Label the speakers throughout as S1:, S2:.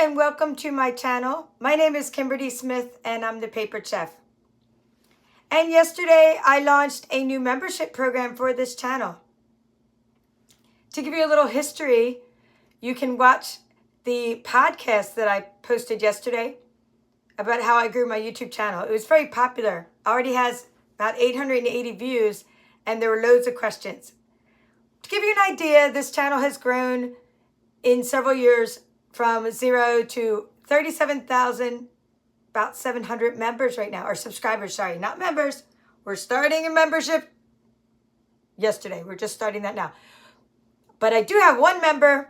S1: and welcome to my channel. My name is Kimberly Smith and I'm the Paper Chef. And yesterday I launched a new membership program for this channel. To give you a little history, you can watch the podcast that I posted yesterday about how I grew my YouTube channel. It was very popular. Already has about 880 views and there were loads of questions. To give you an idea, this channel has grown in several years from 0 to 37,000, about 700 members right now, or subscribers, sorry, not members. We're starting a membership yesterday. We're just starting that now. But I do have one member,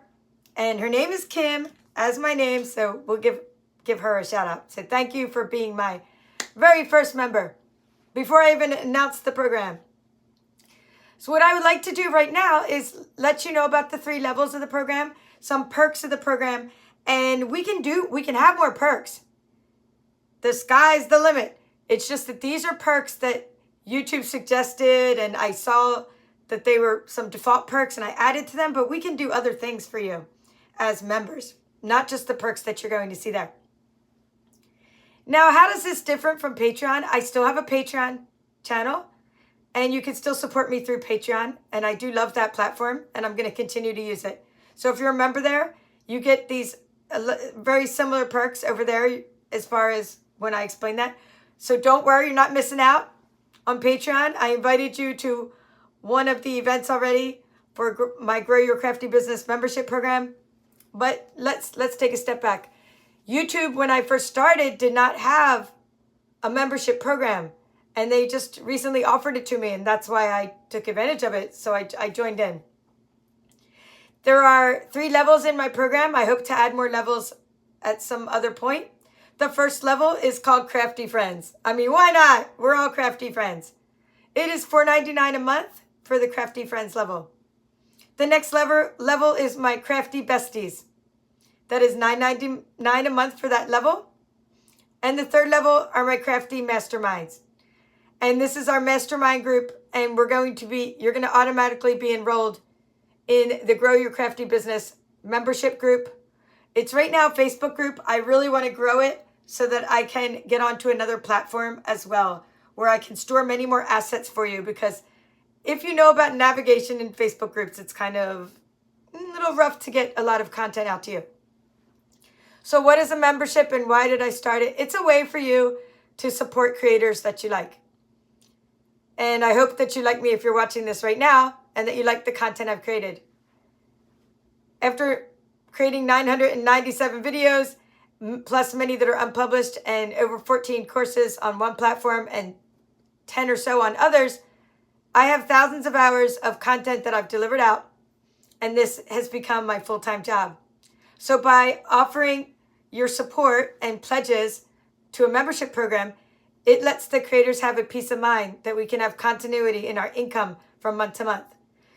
S1: and her name is Kim, as my name, so we'll give her a shout out. So thank you for being my very first member before I even announced the program. So what I would like to do right now is let you know about the 3 levels of the program, some perks of the program, and we can have more perks. The sky's the limit. It's just that these are perks that YouTube suggested, and I saw that they were some default perks and I added to them, but we can do other things for you as members, not just the perks that you're going to see there. Now, how does this differ from Patreon? I still have a Patreon channel, and you can still support me through Patreon, and I do love that platform, and I'm going to continue to use it. So if you're a member there, you get these very similar perks over there as far as when I explain that. So don't worry, you're not missing out on Patreon. I invited you to one of the events already for my Grow Your Crafty Business membership program. But let's take a step back. YouTube, when I first started, did not have a membership program. And they just recently offered it to me, and that's why I took advantage of it. So I joined in. There are 3 levels in my program. I hope to add more levels at some other point. The first level is called Crafty Friends. I mean, why not? We're all crafty friends. It is $4.99 a month for the Crafty Friends level. The next level is my Crafty Besties. That is $9.99 a month for that level. And the third level are my Crafty Masterminds. And this is our mastermind group, and you're going to automatically be enrolled in the Grow Your Crafty Business membership group. It's right now a Facebook group. I really want to grow it so that I can get onto another platform as well, where I can store many more assets for you, because if you know about navigation in Facebook groups, it's kind of a little rough to get a lot of content out to you. So what is a membership and why did I start it? It's a way for you to support creators that you like. And I hope that you like me if you're watching this right now, and that you like the content I've created. After creating 997 videos, plus many that are unpublished, and over 14 courses on one platform and 10 or so on others, I have thousands of hours of content that I've delivered out, and this has become my full-time job. So by offering your support and pledges to a membership program, it lets the creators have a peace of mind that we can have continuity in our income from month to month.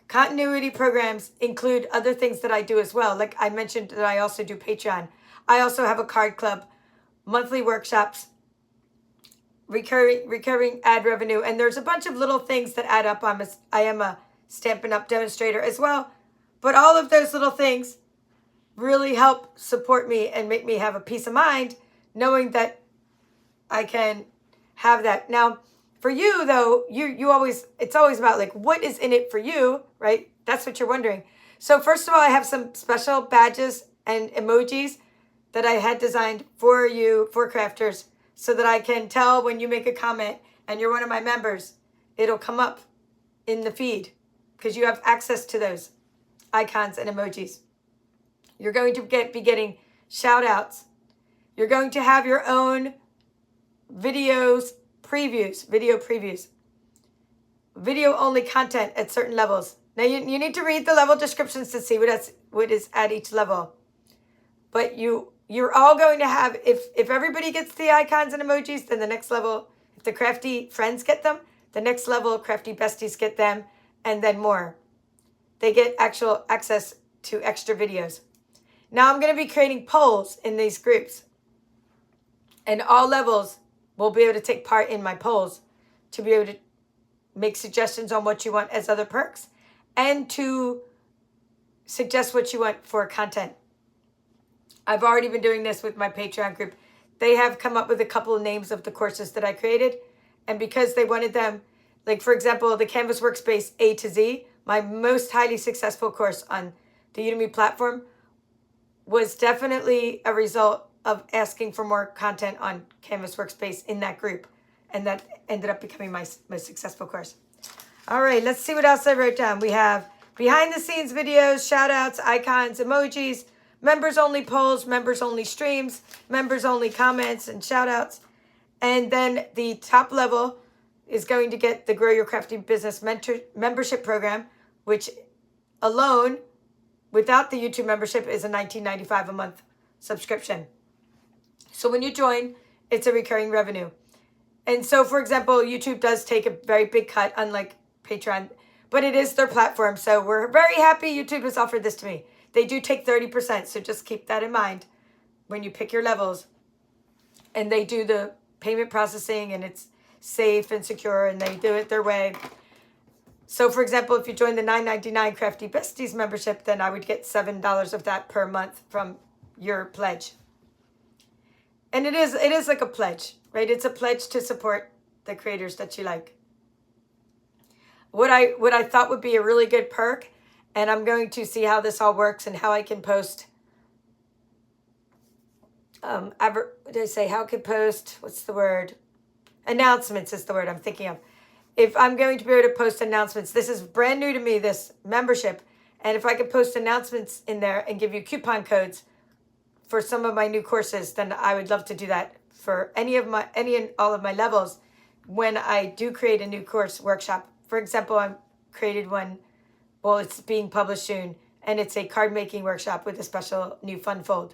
S1: Continuity programs include other things that I do as well. Like I mentioned that I also do Patreon. I also have a card club, monthly workshops, recurring ad revenue, and there's a bunch of little things that add up. I am a Stampin' Up! Demonstrator as well. But all of those little things really help support me and make me have a peace of mind knowing that I can have that. Now, for you, though, it's always about like, what is in it for you, right? That's what you're wondering. So first of all, I have some special badges and emojis that I had designed for you, for crafters, so that I can tell when you make a comment and you're one of my members, it'll come up in the feed because you have access to those icons and emojis. You're going to be getting shout outs. You're going to have your own video previews, video only content at certain levels. Now you need to read the level descriptions to see what is at each level. But you're all going to have, if everybody gets the icons and emojis, then the next level, if the Crafty Friends get them, the next level Crafty Besties get them, and then more. They get actual access to extra videos. Now I'm going to be creating polls in these groups. And all levels will be able to take part in my polls to be able to make suggestions on what you want as other perks and to suggest what you want for content. I've already been doing this with my Patreon group. They have come up with a couple of names of the courses that I created. And because they wanted them, like for example, the Canvas Workspace A to Z, my most highly successful course on the Udemy platform was definitely a result of asking for more content on Canvas Workspace in that group. And that ended up becoming my most successful course. All right, let's see what else I wrote down. We have behind the scenes videos, shout outs, icons, emojis, members only polls, members only streams, members only comments and shout outs. And then the top level is going to get the Grow Your Crafty Business membership program, which alone, without the YouTube membership, is a $19.95 a month subscription. So when you join, it's a recurring revenue. And so, for example, YouTube does take a very big cut, unlike Patreon, but it is their platform. So we're very happy YouTube has offered this to me. They do take 30%, so just keep that in mind when you pick your levels. And they do the payment processing, and it's safe and secure, and they do it their way. So, for example, if you join the $9.99 Crafty Besties membership, then I would get $7 of that per month from your pledge. And it is like a pledge, right? It's a pledge to support the creators that you like. What I thought would be a really good perk, and I'm going to see how this all works and how I can post. What did I say? How I can post? What's the word? Announcements is the word I'm thinking of. If I'm going to be able to post announcements, this is brand new to me, this membership, and if I could post announcements in there and give you coupon codes for some of my new courses, then I would love to do that for any and all of my levels when I do create a new course workshop. For example, I created one, well, it's being published soon, and it's a card making workshop with a special new fun fold.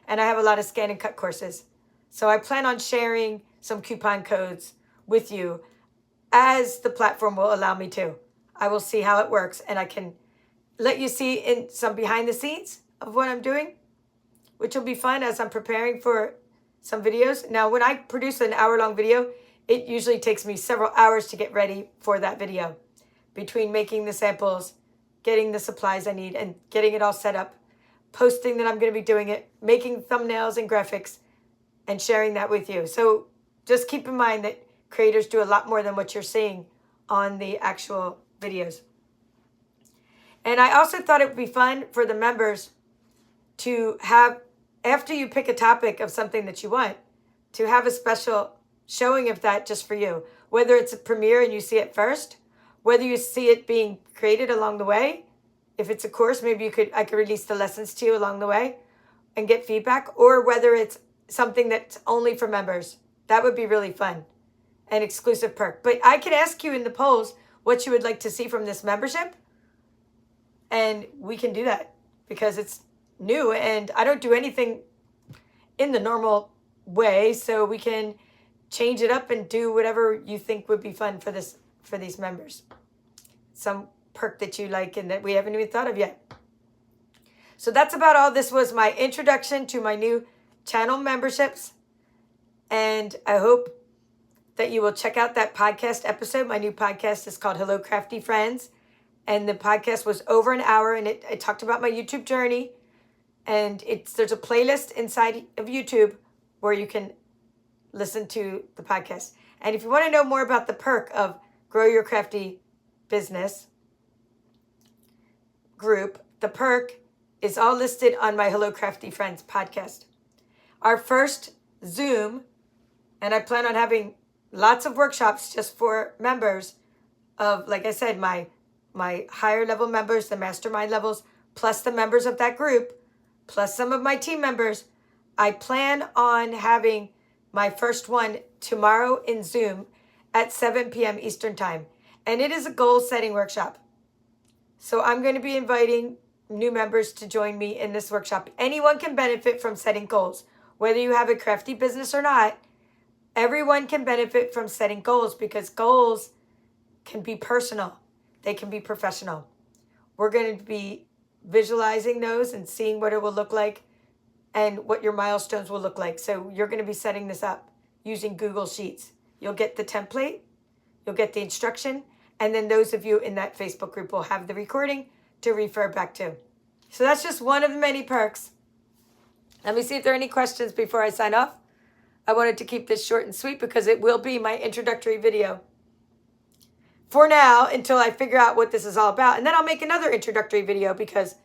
S1: And I have a lot of scan and cut courses. So I plan on sharing some coupon codes with you as the platform will allow me to. I will see how it works, and I can let you see in some behind the scenes of what I'm doing, which will be fun as I'm preparing for some videos. Now, when I produce an hour-long video, it usually takes me several hours to get ready for that video, between making the samples, getting the supplies I need, and getting it all set up, posting that I'm going to be doing it, making thumbnails and graphics, and sharing that with you. So just keep in mind that creators do a lot more than what you're seeing on the actual videos. And I also thought it would be fun for the members to have, after you pick a topic of something that you want, to have a special showing of that just for you. Whether it's a premiere and you see it first, whether you see it being created along the way. If it's a course, maybe I could release the lessons to you along the way and get feedback, or whether it's something that's only for members. That would be really fun. An exclusive perk. But I could ask you in the polls what you would like to see from this membership, and we can do that because it's new and I don't do anything in the normal way, so we can change it up and do whatever you think would be fun for these members. Some perk that you like and that we haven't even thought of yet. So that's about all. This was my introduction to my new channel memberships, and I hope that you will check out that podcast episode. My new podcast is called Hello Crafty Friends, and the podcast was over an hour, and it talked about my YouTube journey, and there's a playlist inside of YouTube where you can listen to the podcast. And if you want to know more about the perk of Grow Your Crafty Business group, the perk is all listed on my Hello Crafty Friends podcast. Our first Zoom, and I plan on having lots of workshops just for members of, like I said, my higher level members, the mastermind levels, plus the members of that group, plus some of my team members. I plan on having my first one tomorrow in Zoom at 7 p.m. Eastern Time. And it is a goal setting workshop. So I'm going to be inviting new members to join me in this workshop. Anyone can benefit from setting goals. Whether you have a crafty business or not, everyone can benefit from setting goals, because goals can be personal. They can be professional. We're going to be visualizing those and seeing what it will look like and what your milestones will look like. So you're going to be setting this up using Google Sheets. You'll get the template, you'll get the instruction, and then those of you in that Facebook group will have the recording to refer back to. So that's just one of the many perks Let me see if there are any questions before I sign off. I wanted to keep this short and sweet because it will be my introductory video for now until I figure out what this is all about. And then I'll make another introductory video because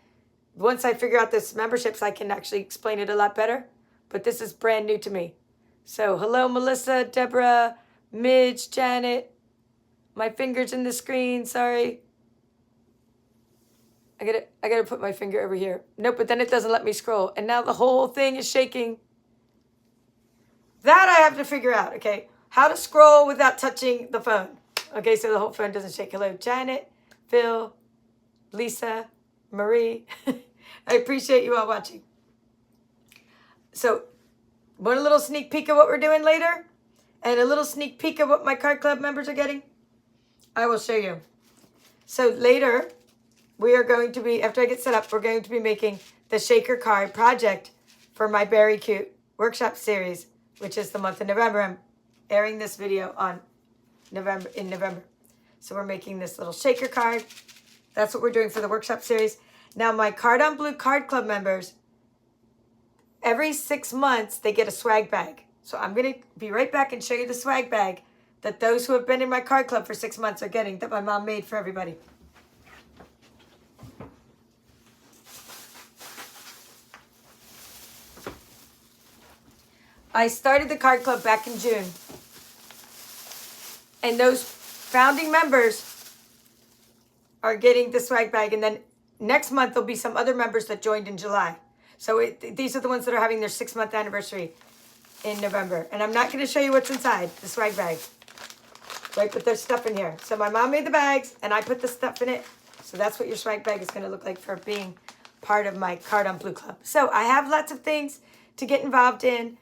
S1: once I figure out this memberships, I can actually explain it a lot better. But this is brand new to me. So hello, Melissa, Deborah, Midge, Janet. My finger's in the screen, sorry. I gotta put my finger over here. Nope, but then it doesn't let me scroll. And now the whole thing is shaking. That I have to figure out, okay? How to scroll without touching the phone. Okay, so the whole phone doesn't shake. Hello, Janet, Phil, Lisa, Marie. I appreciate you all watching. So, want a little sneak peek of what we're doing later? And a little sneak peek of what my card club members are getting? I will show you. So later, we are going to be, after I get set up, we're going to be making the shaker card project for my Very Cute workshop series, which is the month of November. I'm airing this video on in November. So we're making this little shaker card. That's what we're doing for the workshop series. Now my Card on Blue card club members, every 6 months, they get a swag bag. So I'm going to be right back and show you the swag bag that those who have been in my card club for 6 months are getting, that my mom made for everybody. I started the card club back in June. And those founding members are getting the swag bag. And then next month, there'll be some other members that joined in July. So these are the ones that are having their 6-month anniversary in November. And I'm not going to show you what's inside the swag bag. Right, but there's stuff in here. So my mom made the bags, and I put the stuff in it. So that's what your swag bag is going to look like for being part of my Card on Blue Club. So I have lots of things to get involved in.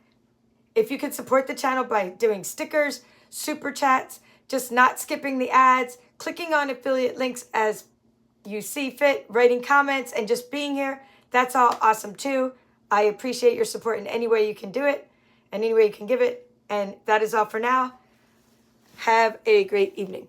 S1: If you could support the channel by doing stickers, super chats, just not skipping the ads, clicking on affiliate links as you see fit, writing comments, and just being here, that's all awesome too. I appreciate your support in any way you can do it, and any way you can give it. And that is all for now. Have a great evening.